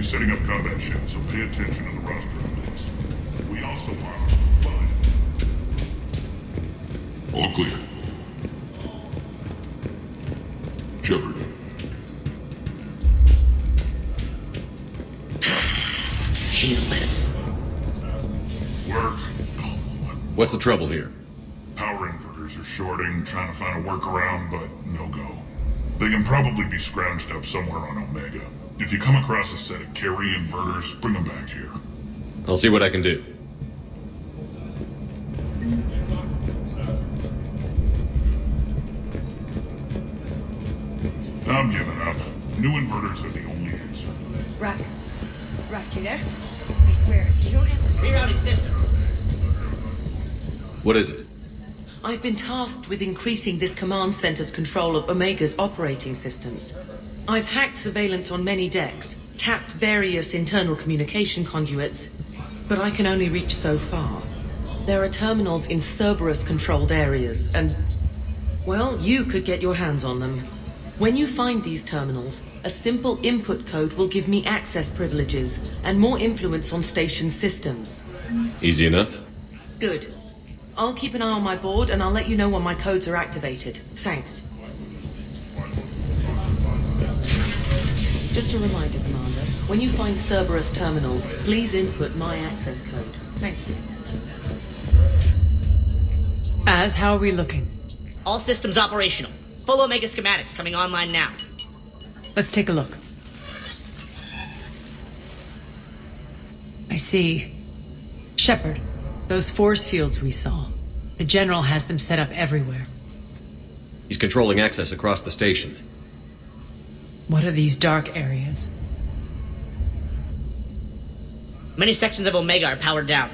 setting up combat ships, so pay attention to the roster updates. We also are fine. All clear. Shepard. Human. Work. What's the trouble here? Power inverters are shorting, trying to find a workaround, but no go. They can probably be scrounged up somewhere on Omega. If you come across a set of carry inverters, bring them back here. I'll see what I can do. I'm giving up. New inverters are the only answer. Rock, you there? I swear, if you don't answer... Rerouting system. What is it? I've been tasked with increasing this command center's control of Omega's operating systems. I've hacked surveillance on many decks, tapped various internal communication conduits, but I can only reach so far. There are terminals in Cerberus-controlled areas, and... well, you could get your hands on them. When you find these terminals, a simple input code will give me access privileges and more influence on station systems. Easy enough? Good. I'll keep an eye on my board, and I'll let you know when my codes are activated. Thanks. Just a reminder, Commander. When you find Cerberus terminals, please input my access code. Thank you. How are we looking? All systems operational. Full Omega schematics coming online now. Let's take a look. I see. Shepard, those force fields we saw. The General has them set up everywhere. He's controlling access across the station. What are these dark areas? Many sections of Omega are powered down.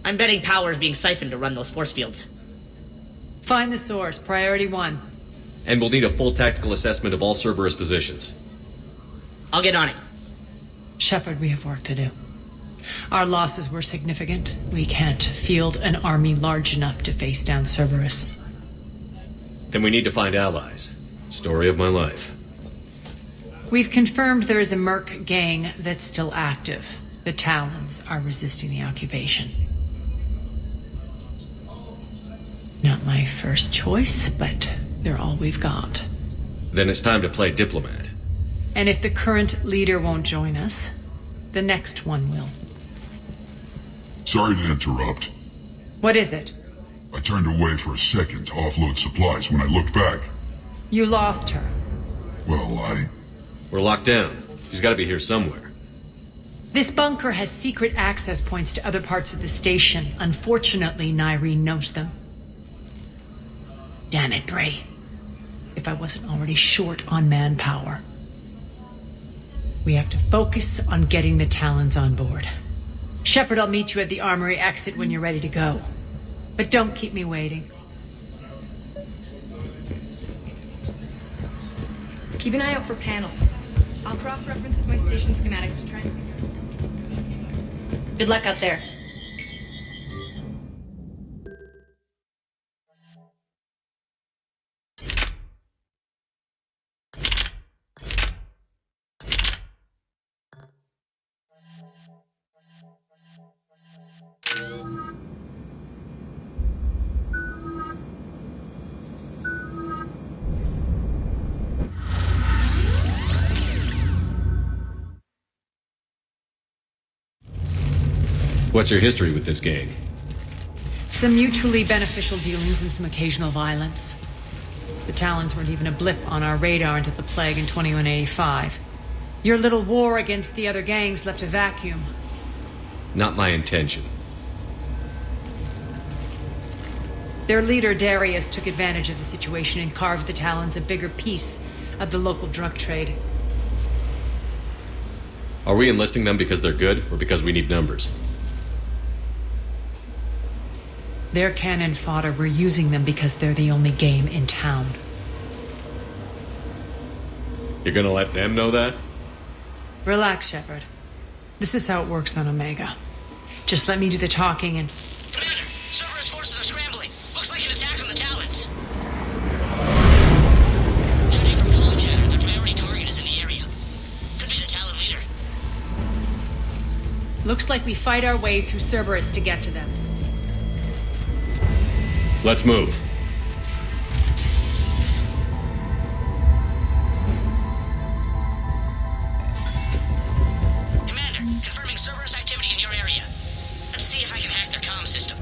I'm betting power is being siphoned to run those force fields. Find the source, priority 1. And we'll need a full tactical assessment of all Cerberus positions. I'll get on it. Shepard, we have work to do. Our losses were significant. We can't field an army large enough to face down Cerberus. Then we need to find allies. Story of my life. We've confirmed there is a Merc gang that's still active. The Talons are resisting the occupation. Not my first choice, but they're all we've got. Then it's time to play diplomat. And if the current leader won't join us, the next one will. Sorry to interrupt. What is it? I turned away for a second to offload supplies. When I looked back, You lost her. well, We're locked down. She's got to be here somewhere. This bunker has secret access points to other parts of the station. Unfortunately, Nyreen knows them. Damn it, Bray. If I wasn't already short on manpower. We have to focus on getting the Talons on board. Shepard, I'll meet you at the armory exit when you're ready to go. But don't keep me waiting. Keep an eye out for panels. I'll cross-reference with my station schematics to try and... Good luck out there. What's your history with this gang? Some mutually beneficial dealings and some occasional violence. The Talons weren't even a blip on our radar until the plague in 2185. Your little war against the other gangs left a vacuum. Not my intention. Their leader, Darius, took advantage of the situation and carved the Talons a bigger piece of the local drug trade. Are we enlisting them because they're good, or because we need numbers? They're cannon fodder. We're using them because they're the only game in town. You're gonna let them know that? Relax, Shepard. This is how it works on Omega. Just let me do the talking and... Commander, Cerberus forces are scrambling. Looks like an attack on the Talons. Judging from comm chatter, their priority target is in the area. Could be the Talon leader. Looks like we fight our way through Cerberus to get to them. Let's move. Commander, confirming Cerberus activity in your area. Let's see if I can hack their comm system.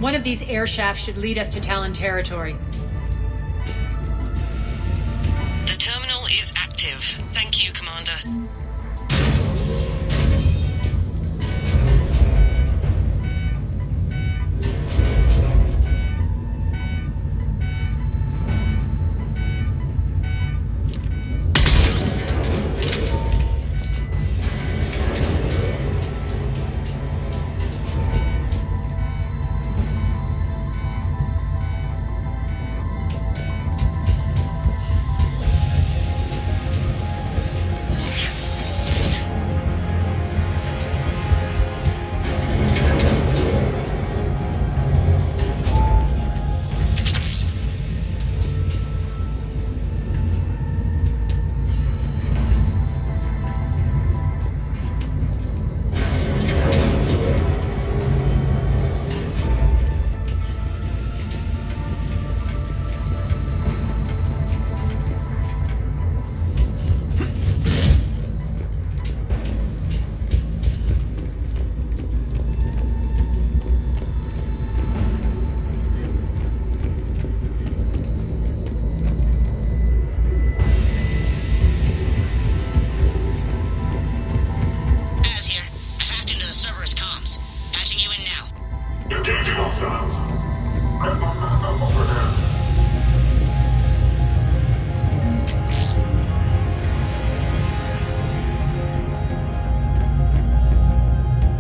One of these air shafts should lead us to Talon territory. The terminal is active. Thank you, Commander.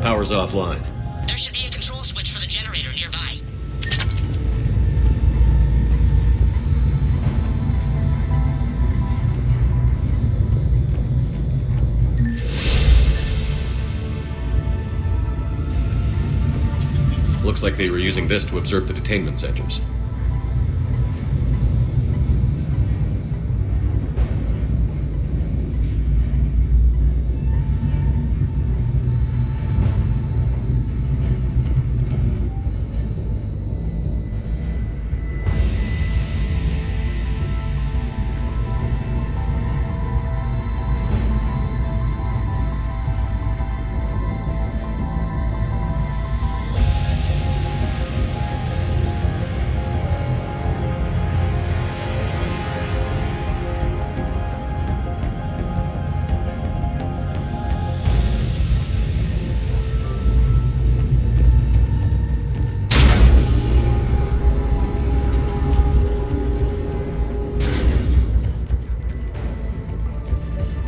Power's offline. There should be a control switch for the generator nearby. Looks like they were using this to observe the detainment centers.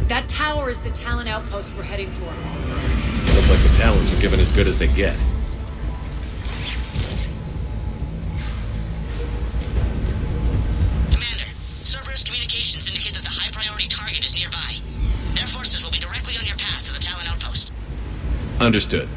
That tower is the Talon outpost we're heading for. Looks like the Talons are given as good as they get. Commander, Cerberus communications indicate that the high-priority target is nearby. Their forces will be directly on your path to the Talon outpost. Understood.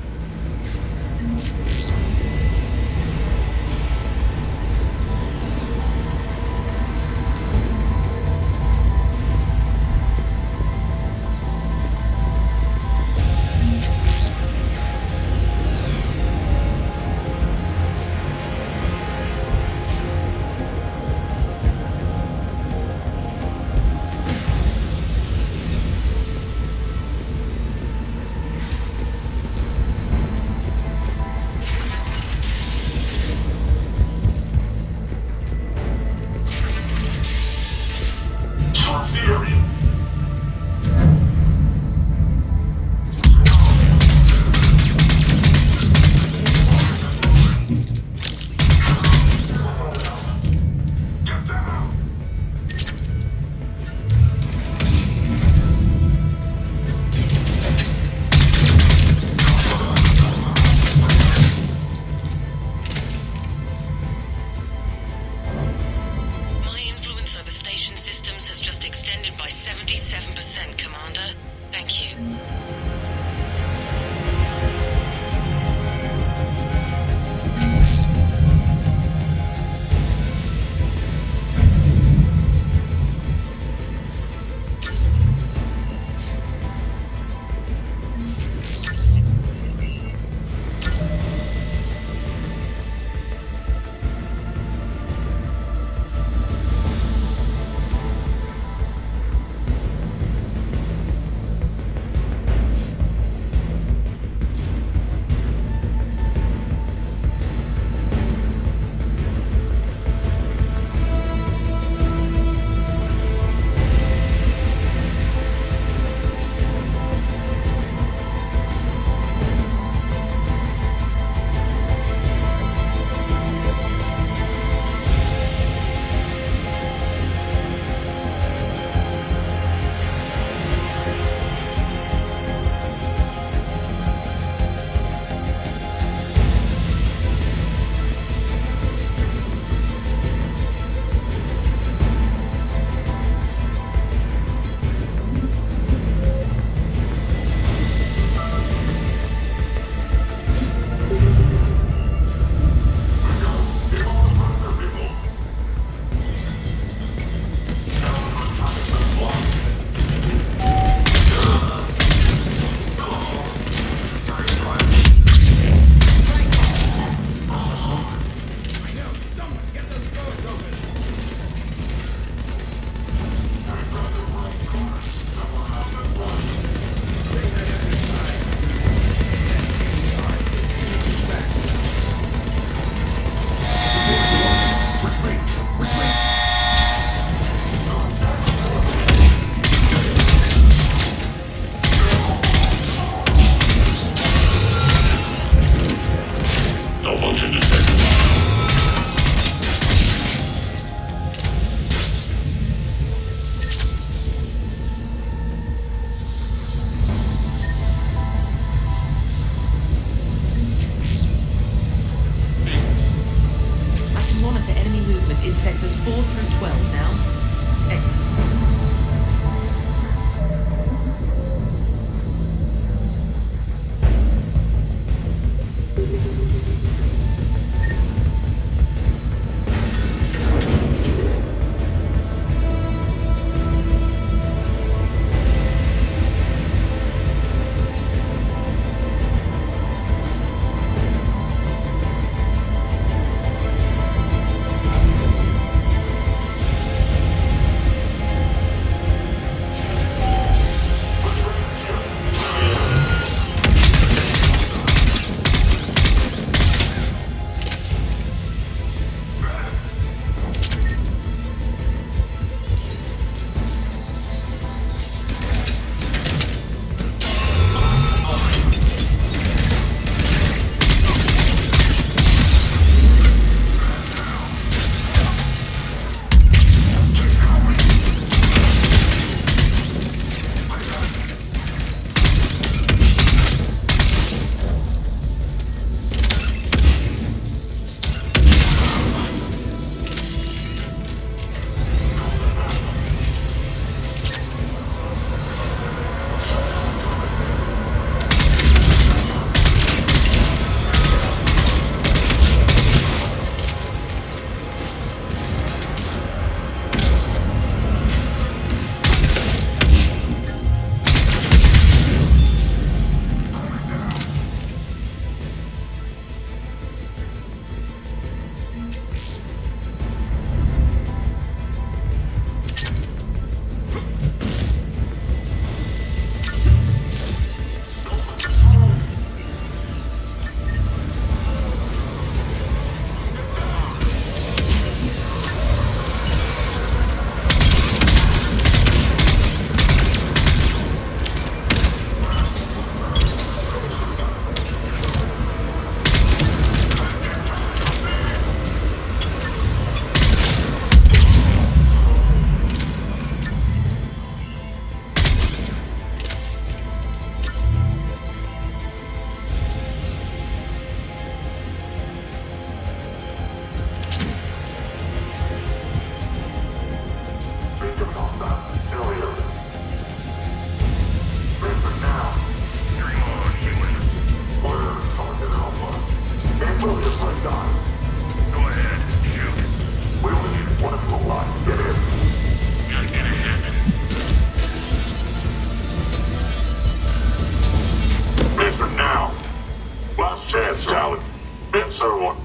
bits or what?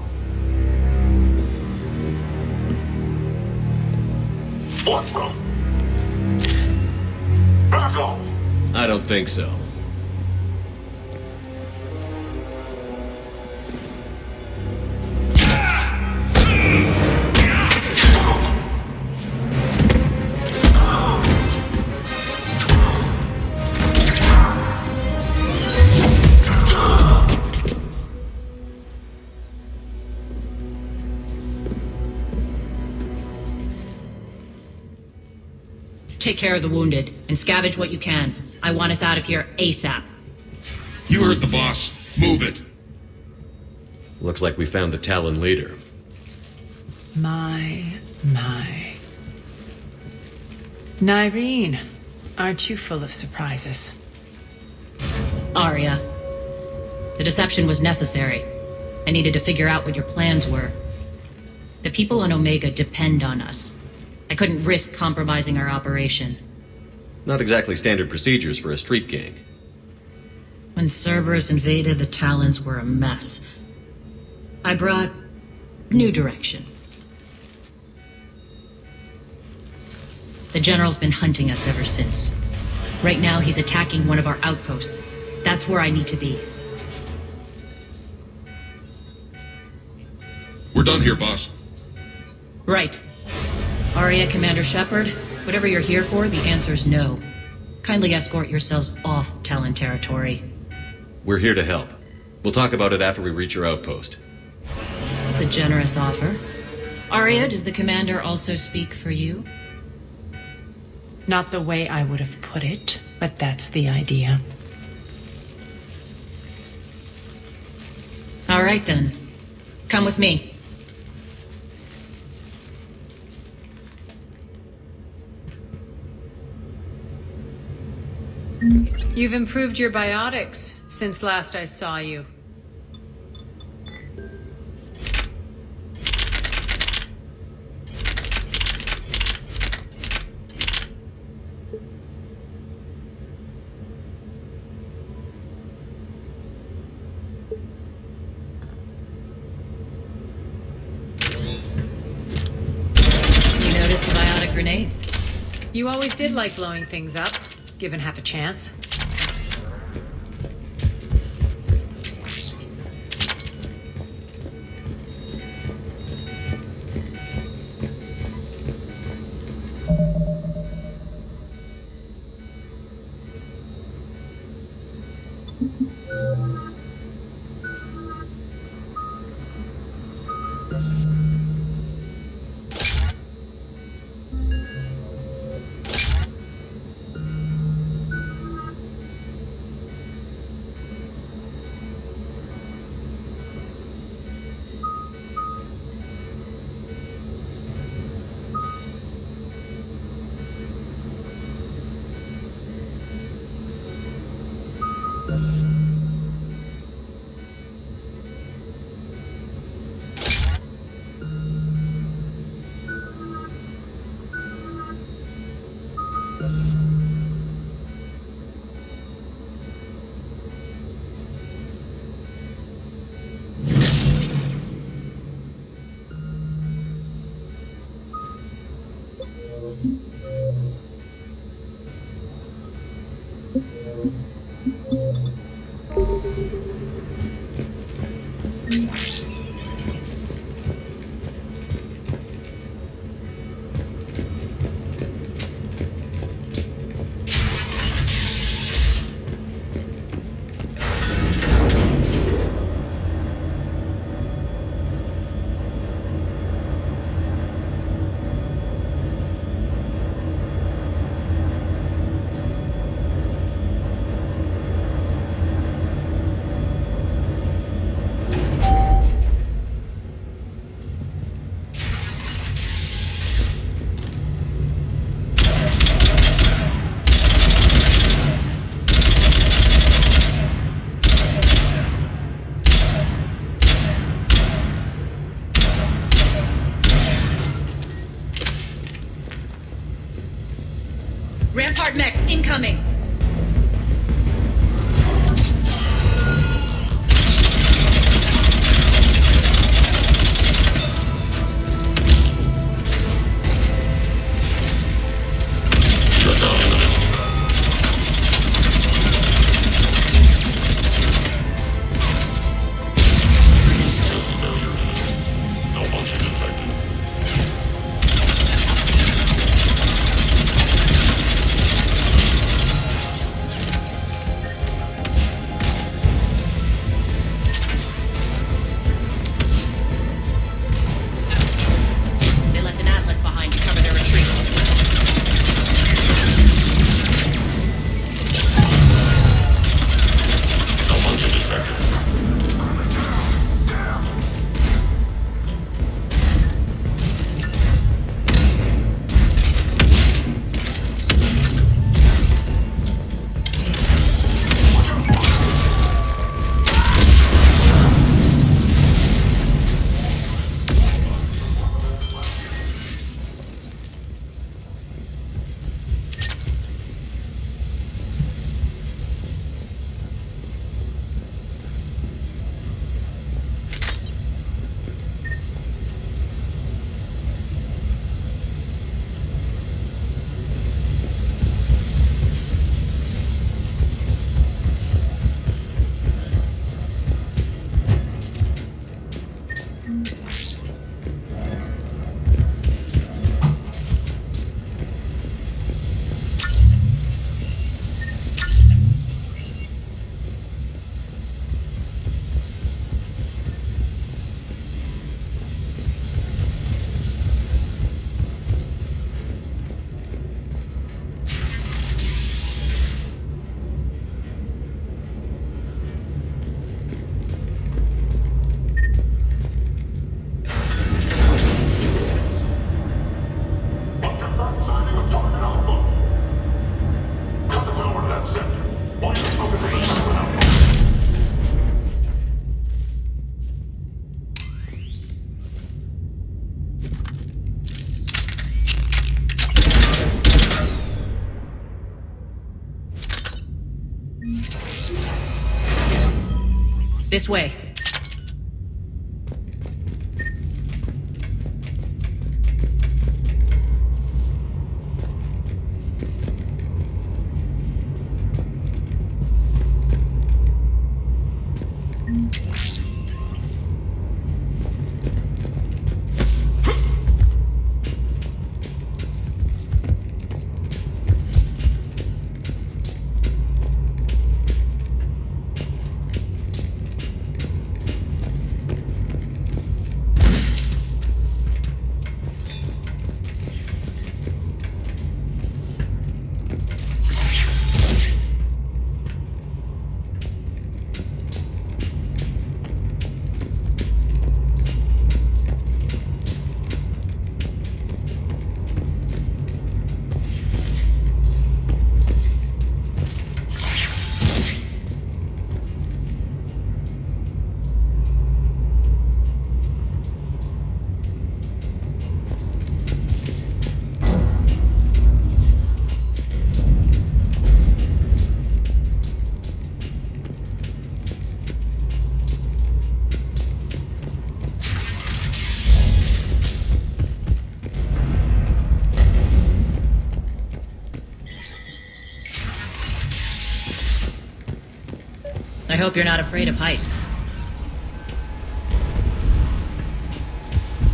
What the? Back off! I don't think so. Take care of the wounded, and scavenge what you can. I want us out of here ASAP. You heard the boss. Move it. Looks like we found the Talon leader. My. Nyreen, aren't you full of surprises? Aria. The deception was necessary. I needed to figure out what your plans were. The people on Omega depend on us. I couldn't risk compromising our operation. Not exactly standard procedures for a street gang. When Cerberus invaded, the Talons were a mess. I brought new direction. The General's been hunting us ever since. Right now, he's attacking one of our outposts. That's where I need to be. We're done here, boss. Right. Aria, Commander Shepard, whatever you're here for, the answer's no. Kindly escort yourselves off Talon territory. We're here to help. We'll talk about it after we reach your outpost. It's a generous offer. Aria, does the Commander also speak for you? Not the way I would have put it, but that's the idea. All right, then. Come with me. You've improved your biotics since last I saw you. You noticed the biotic grenades? You always did like blowing things up, given half a chance. This way. I hope you're not afraid of heights.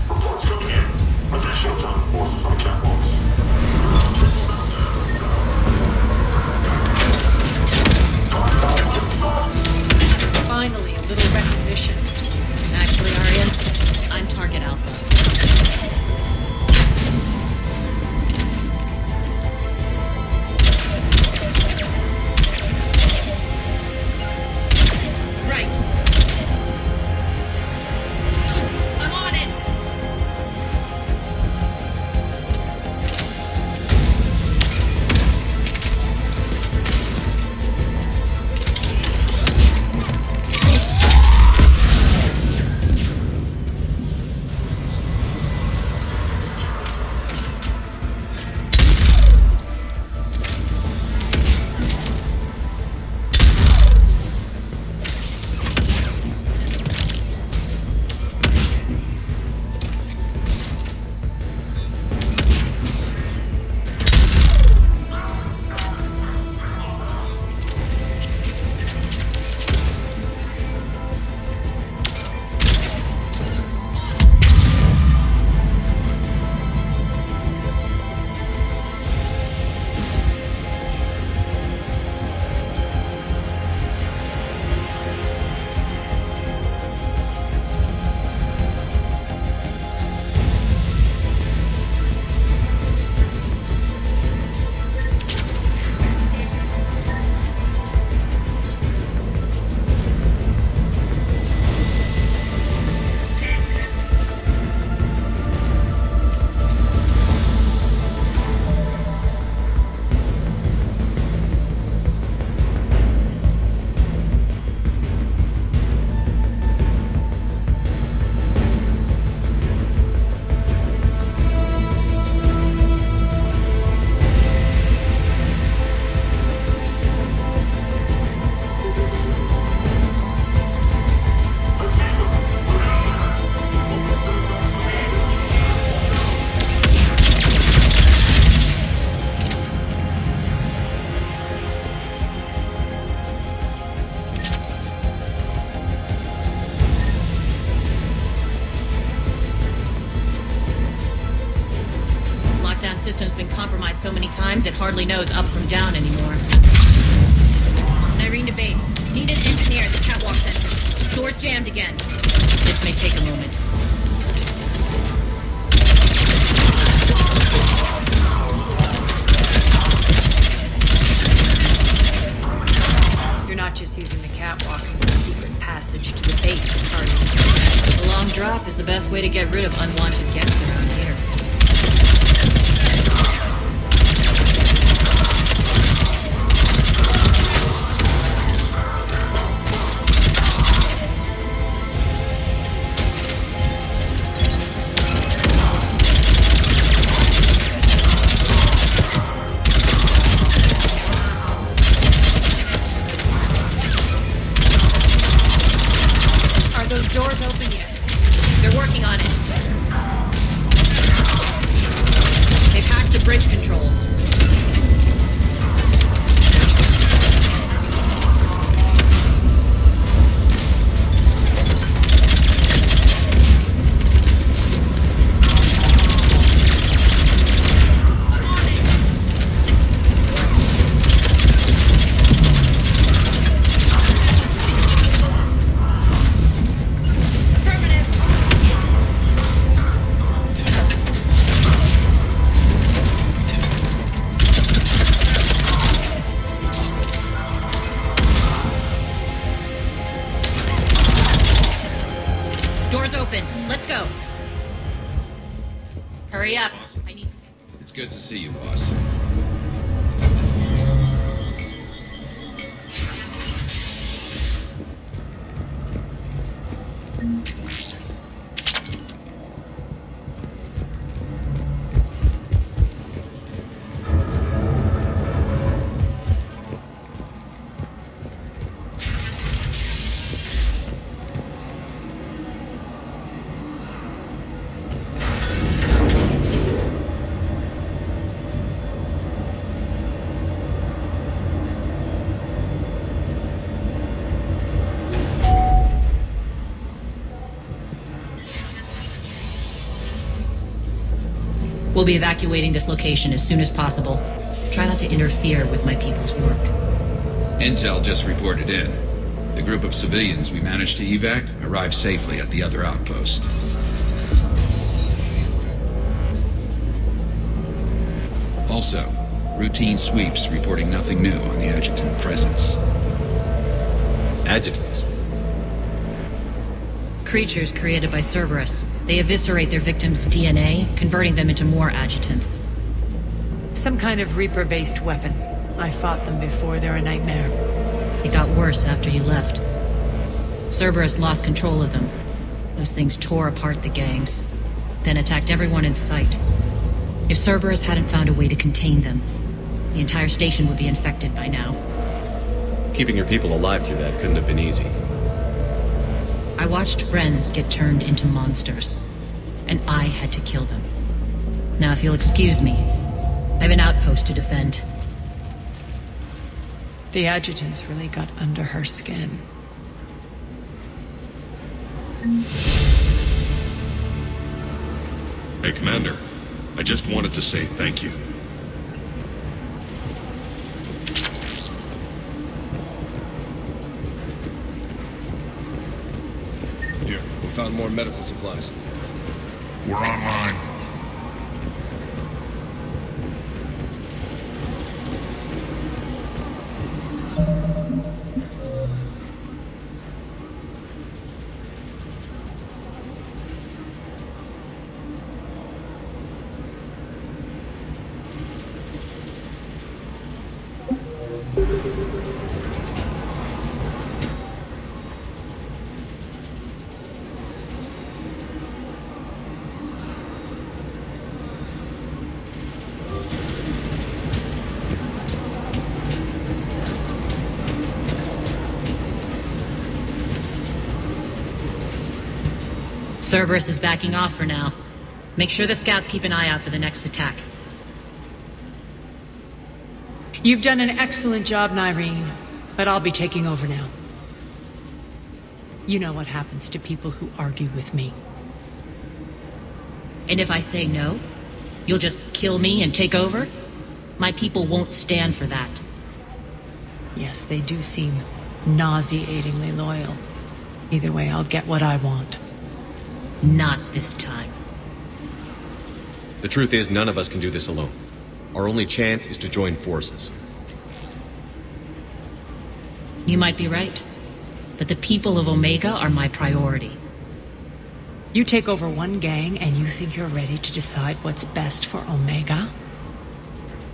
Reports coming in. Additional time forces on catwalks. Finally, a little recognition. Actually, Aria, I'm Target Alpha. Right. I'm on it! Lockdown system's been compromised so many times it hardly knows up from down anymore. Irene to base. Need an engineer at the catwalk center. Door's jammed again. This may take a moment. You're not just using the catwalks as a secret passage to the base of Target. The long drop is the best way to get rid of unwanted guests around here. Door's open. Let's go. Hurry up. I need... It's good to see you, boss. We'll be evacuating this location as soon as possible. Try not to interfere with my people's work. Intel just reported in. The group of civilians we managed to evac arrived safely at the other outpost. Also, routine sweeps reporting nothing new on the adjutant presence. Adjutants. Creatures created by Cerberus. They eviscerate their victims' DNA, converting them into more adjutants. Some kind of Reaper-based weapon. I fought them before, they're a nightmare. It got worse after you left. Cerberus lost control of them. Those things tore apart the gangs, then attacked everyone in sight. If Cerberus hadn't found a way to contain them, the entire station would be infected by now. Keeping your people alive through that couldn't have been easy. I watched friends get turned into monsters, and I had to kill them. Now, if you'll excuse me, I have an outpost to defend. The adjutants really got under her skin. Hey, Commander. I just wanted to say thank you. Here, we found more medical supplies. We're online. Cerberus is backing off for now. Make sure the scouts keep an eye out for the next attack. You've done an excellent job, Nyreen, but I'll be taking over now. You know what happens to people who argue with me. And if I say no, you'll just kill me and take over? My people won't stand for that. Yes, they do seem nauseatingly loyal. Either way, I'll get what I want. Not this time. The truth is, none of us can do this alone. Our only chance is to join forces. You might be right, but the people of Omega are my priority. You take over one gang and you think you're ready to decide what's best for Omega?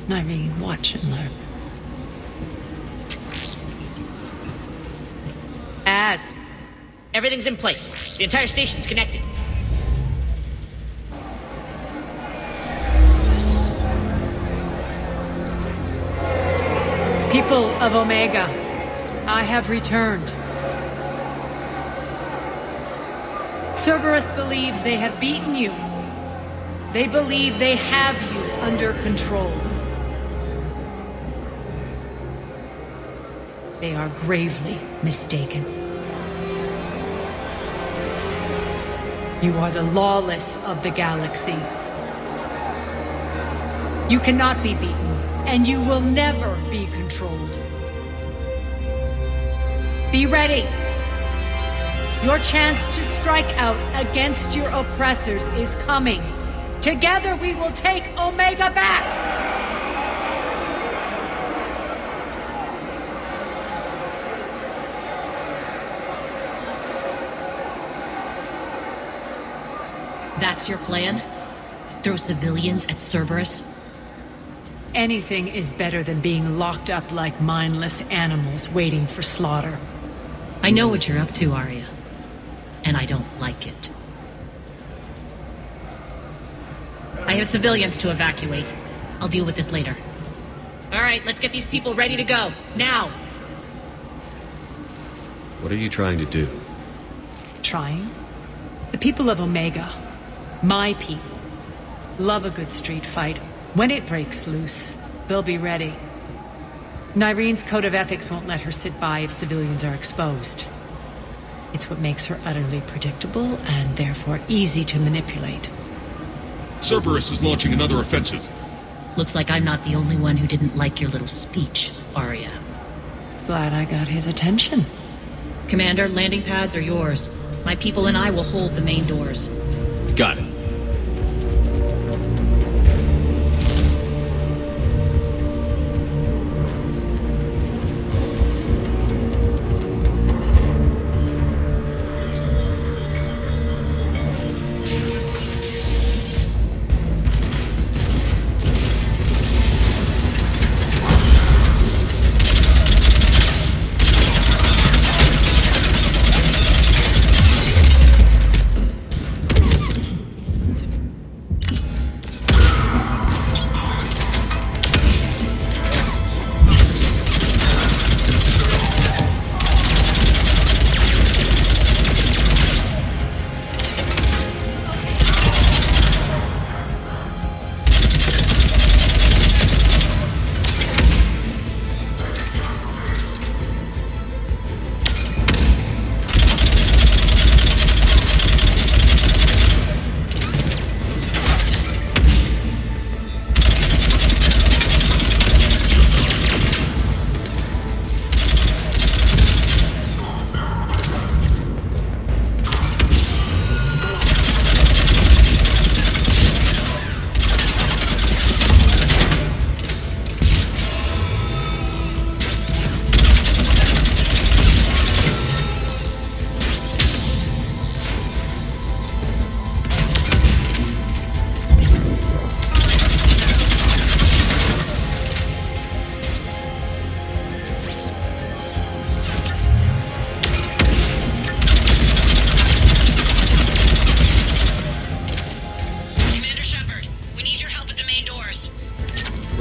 Nyreen, watch and learn. Everything's in place. The entire station's connected. People of Omega, I have returned. Cerberus believes they have beaten you. They believe they have you under control. They are gravely mistaken. You are the lawless of the galaxy. You cannot be beaten, and you will never be controlled. Be ready. Your chance to strike out against your oppressors is coming. Together we will take Omega back! That's your plan? Throw civilians at Cerberus? Anything is better than being locked up like mindless animals waiting for slaughter. I know what you're up to, Aria. And I don't like it. I have civilians to evacuate. I'll deal with this later. Alright, let's get these people ready to go. Now! What are you trying to do? Trying? The people of Omega, my people, love a good street fight. When it breaks loose, they'll be ready. Nyrene's code of ethics won't let her sit by if civilians are exposed. It's what makes her utterly predictable and therefore easy to manipulate. Cerberus is launching another offensive. Looks like I'm not the only one who didn't like your little speech, Aria. Glad I got his attention. Commander, landing pads are yours. My people and I will hold the main doors. Got it.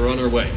We're on our way.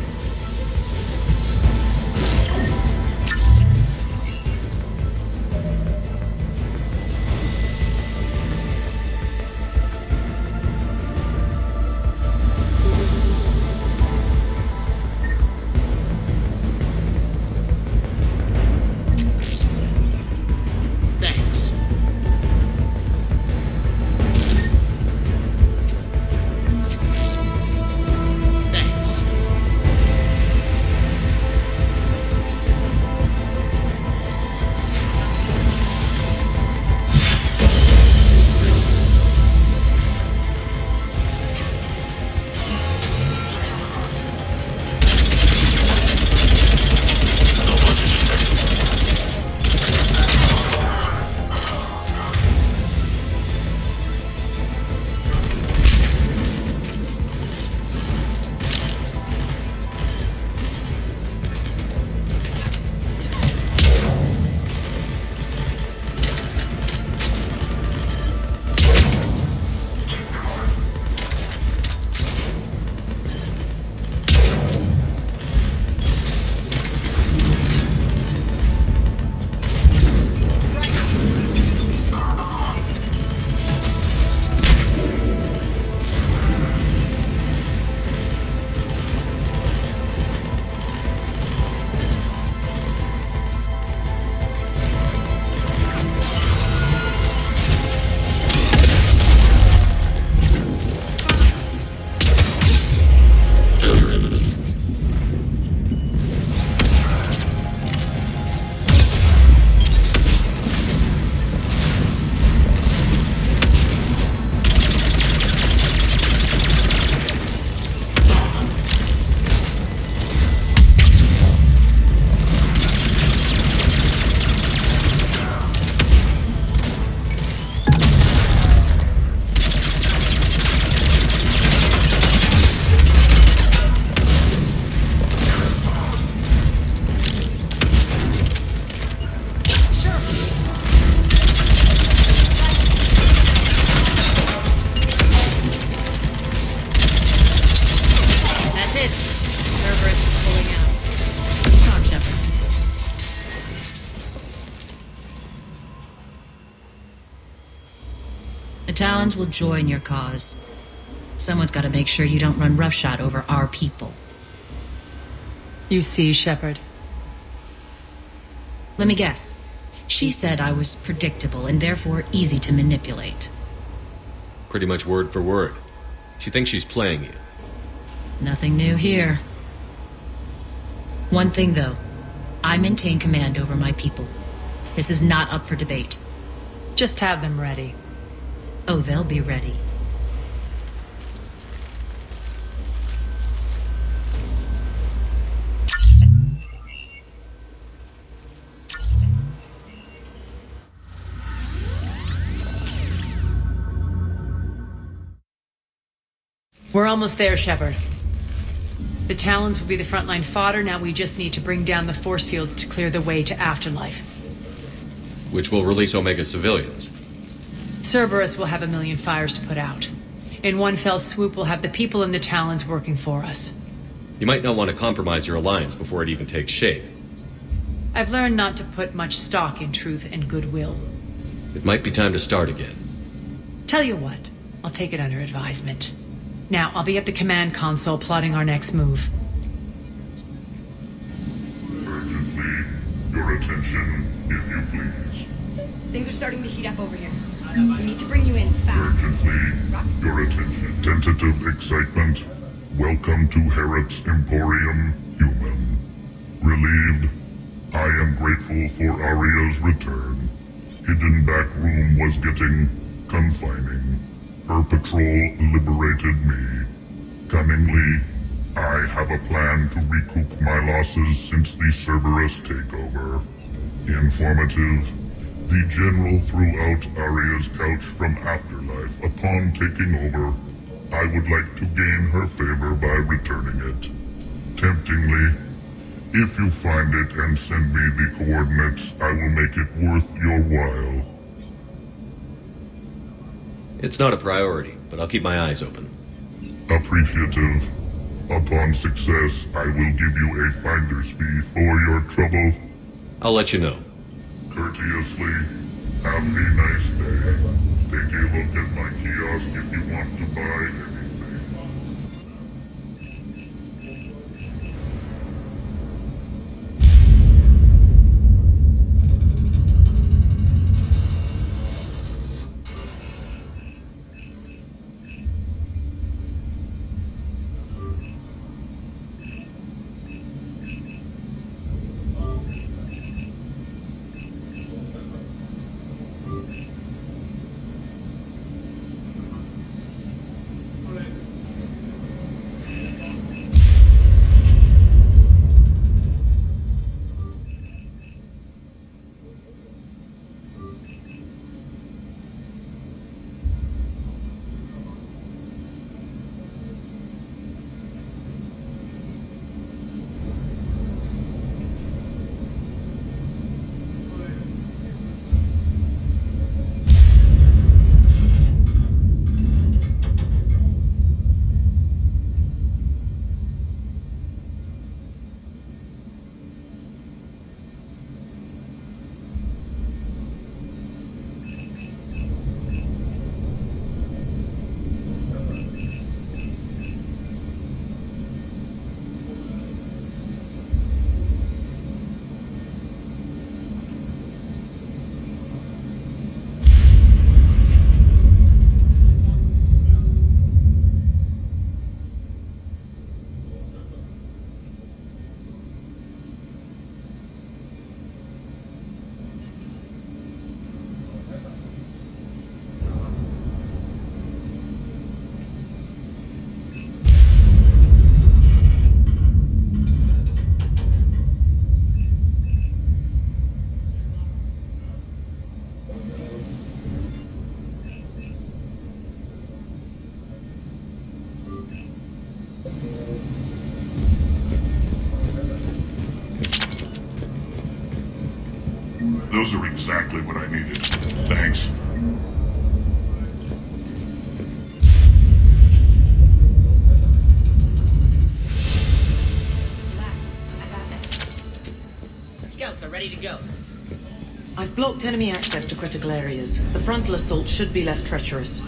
The Talons will join your cause. Someone's got to make sure you don't run roughshod over our people. You see, Shepard. Let me guess. She said I was predictable and therefore easy to manipulate. Pretty much word for word. She thinks she's playing you. Nothing new here. One thing, though. I maintain command over my people. This is not up for debate. Just have them ready. Oh, they'll be ready. We're almost there, Shepard. The Talons will be the frontline fodder. Now we just need to bring down the force fields to clear the way to Afterlife. Which will release Omega civilians. Cerberus will have 1 million fires to put out. In one fell swoop, we'll have the people in the Talons working for us. You might not want to compromise your alliance before it even takes shape. I've learned not to put much stock in truth and goodwill. It might be time to start again. Tell you what, I'll take it under advisement. Now, I'll be at the command console plotting our next move. Urgently, your attention, if you please. Things are starting to heat up over here. We need to bring you in fast. Urgently, your attention. Tentative excitement. Welcome to Harrot's Emporium, human. Relieved, I am grateful for Aria's return. Hidden back room was getting confining. Her patrol liberated me. Cunningly, I have a plan to recoup my losses since the Cerberus takeover. Informative, the General threw out Aria's couch from Afterlife upon taking over. I would like to gain her favor by returning it. Temptingly, if you find it and send me the coordinates, I will make it worth your while. It's not a priority, but I'll keep my eyes open. Appreciative. Upon success, I will give you a finder's fee for your trouble. I'll let you know. Courteously, have a nice day. Take a look at my kiosk if you want to buy anything. Those are exactly what I needed. Thanks. Scouts are ready to go. I've blocked enemy access to critical areas. The frontal assault should be less treacherous.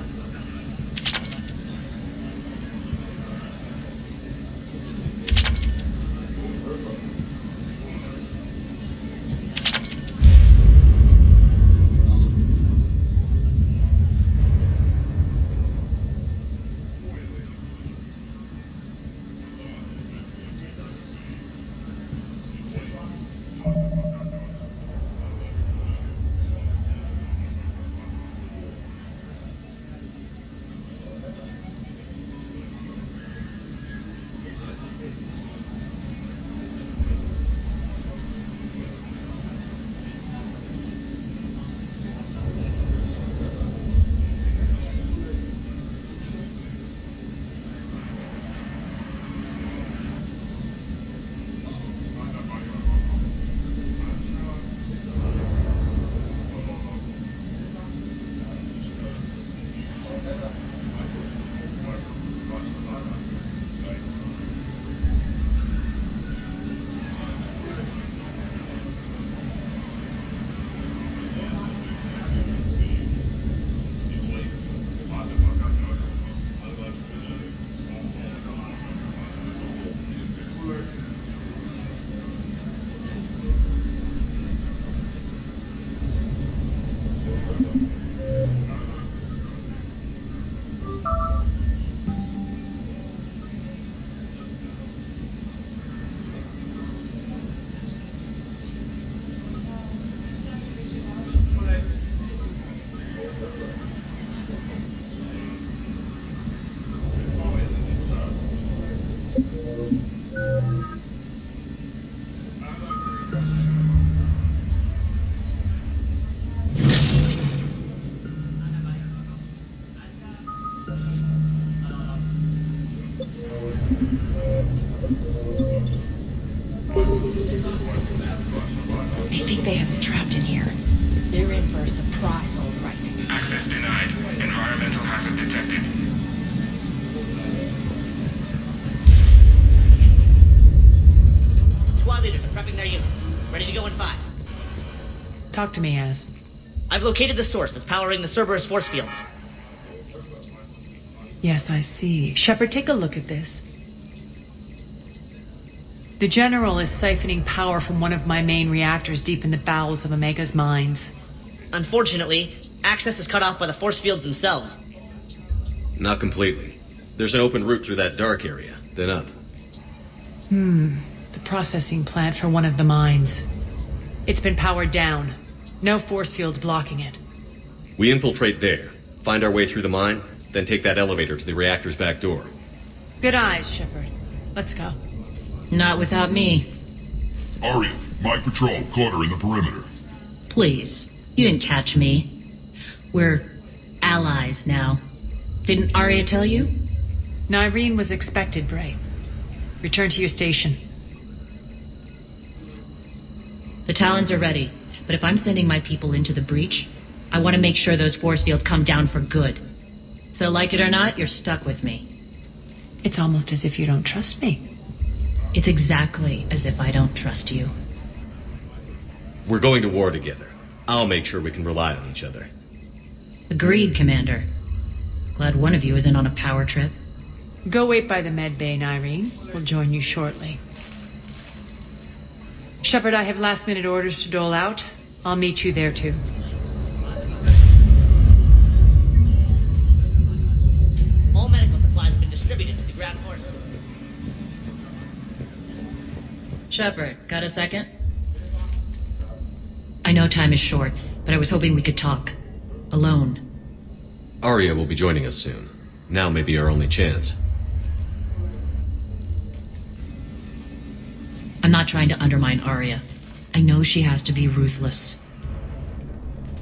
They think they have us trapped in here. They're in for a surprise, all right. Access denied. Environmental hazard detected. Squad leaders are prepping their units. Ready to go in 5. Talk to me, Az. I've located the source that's powering the Cerberus force fields. Yes, I see. Shepard, take a look at this. The General is siphoning power from one of my main reactors deep in the bowels of Omega's mines. Unfortunately, access is cut off by the force fields themselves. Not completely. There's an open route through that dark area, then up. The processing plant for one of the mines. It's been powered down. No force fields blocking it. We infiltrate there, find our way through the mine, then take that elevator to the reactor's back door. Good eyes, Shepard. Let's go. Not without me. Aria, my patrol caught her in the perimeter. Please. You didn't catch me. We're allies now. Didn't Aria tell you? Nyreen was expected, Bray. Return to your station. The Talons are ready, but if I'm sending my people into the breach, I want to make sure those force fields come down for good. So like it or not, you're stuck with me. It's almost as if you don't trust me. It's exactly as if I don't trust you. We're going to war together. I'll make sure we can rely on each other. Agreed, Commander. Glad one of you isn't on a power trip. Go wait by the med bay, Nyreen. We'll join you shortly. Shepard, I have last-minute orders to dole out. I'll meet you there, too. All medical supplies have been distributed to the ground forces. Shepard, got a second? I know time is short, but I was hoping we could talk. Alone. Aria will be joining us soon. Now may be our only chance. I'm not trying to undermine Aria. I know she has to be ruthless.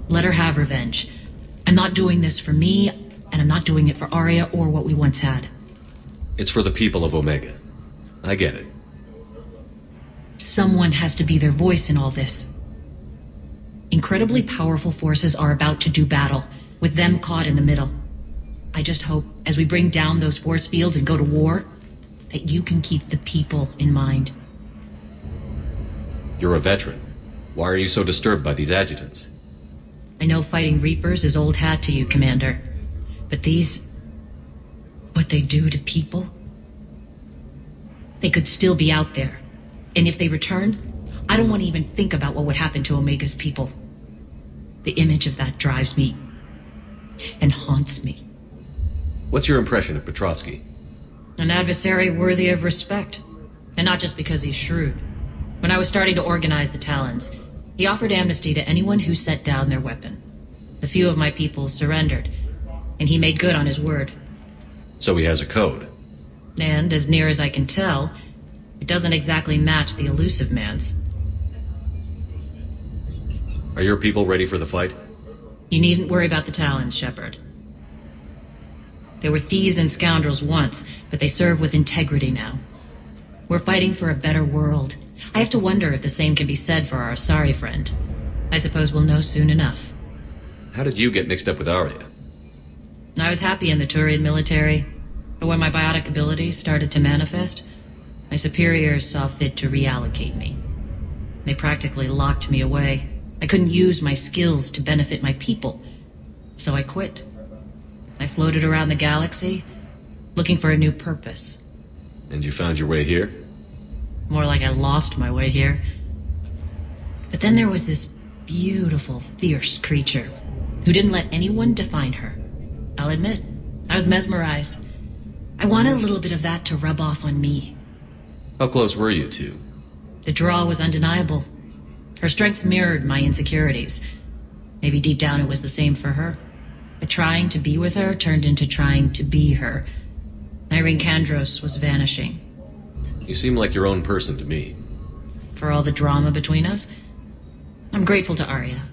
Let her have revenge. I'm not doing this for me, and I'm not doing it for Aria or what we once had. It's for the people of Omega. I get it. Someone has to be their voice in all this. Incredibly powerful forces are about to do battle, with them caught in the middle. I just hope, as we bring down those force fields and go to war, that you can keep the people in mind. You're a veteran. Why are you so disturbed by these adjutants? I know fighting Reapers is old hat to you, Commander. But these... what they do to people? They could still be out there. And if they return, I don't want to even think about what would happen to Omega's people. The image of that drives me and haunts me. What's your impression of Petrovsky? An adversary worthy of respect. And not just because he's shrewd. When I was starting to organize the Talons, he offered amnesty to anyone who set down their weapon. A few of my people surrendered, and he made good on his word. So he has a code. And, as near as I can tell, it doesn't exactly match the elusive man's. Are your people ready for the fight? You needn't worry about the Talons, Shepard. They were thieves and scoundrels once, but they serve with integrity now. We're fighting for a better world. I have to wonder if the same can be said for our Asari friend. I suppose we'll know soon enough. How did you get mixed up with Aria? I was happy in the Turian military, but when my biotic abilities started to manifest, my superiors saw fit to reallocate me. They practically locked me away. I couldn't use my skills to benefit my people, so I quit. I floated around the galaxy, looking for a new purpose. And you found your way here? More like I lost my way here. But then there was this beautiful, fierce creature who didn't let anyone define her. I'll admit, I was mesmerized. I wanted a little bit of that to rub off on me. How close were you two? The draw was undeniable. Her strengths mirrored my insecurities. Maybe deep down it was the same for her. But trying to be with her turned into trying to be her. Irene Kandros was vanishing. You seem like your own person to me. For all the drama between us, I'm grateful to Aria.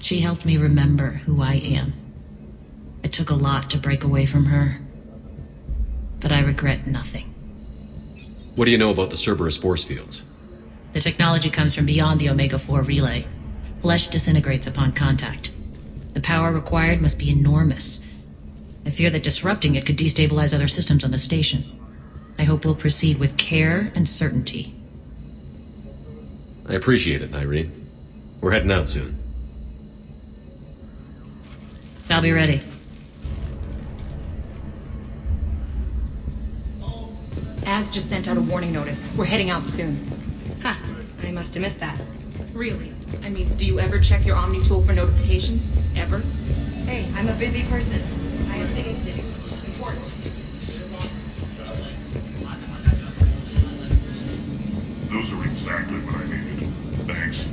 She helped me remember who I am. It took a lot to break away from her, but I regret nothing. What do you know about the Cerberus force fields? The technology comes from beyond the Omega-4 relay. Flesh disintegrates upon contact. The power required must be enormous. I fear that disrupting it could destabilize other systems on the station. I hope we'll proceed with care and certainty. I appreciate it, Irene. We're heading out soon. I'll be ready. Az just sent out a warning notice. We're heading out soon. Huh. I must have missed that. Really? I mean, do you ever check your Omni tool for notifications? Ever? Hey, I'm a busy person. I have things to do. Important. Those are exactly what I needed. Thanks.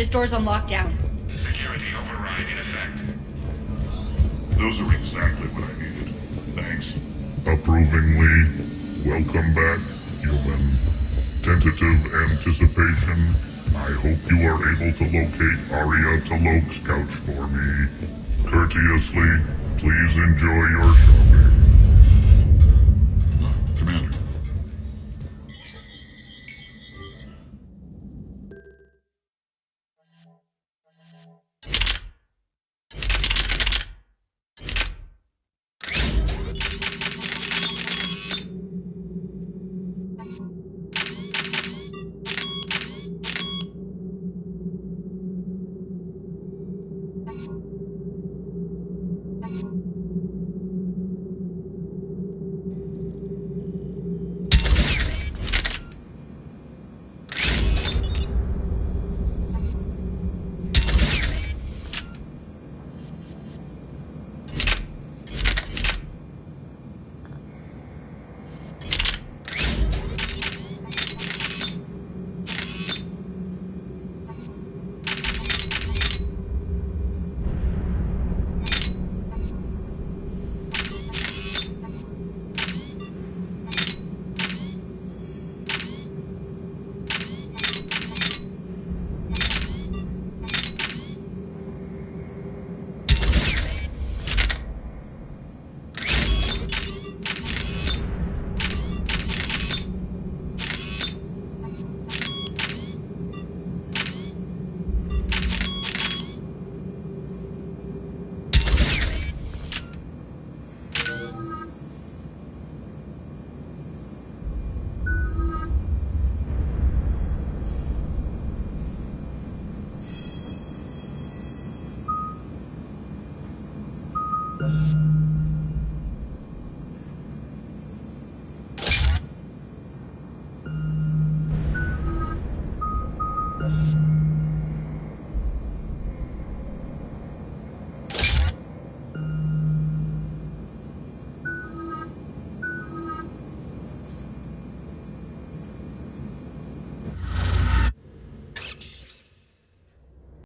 This door's on lockdown. Security override in effect. Those are exactly what I needed. Thanks. Approvingly, welcome back, human. Tentative anticipation. I hope you are able to locate Aria T'Loak's couch for me. Courteously, please enjoy your shopping. Commander.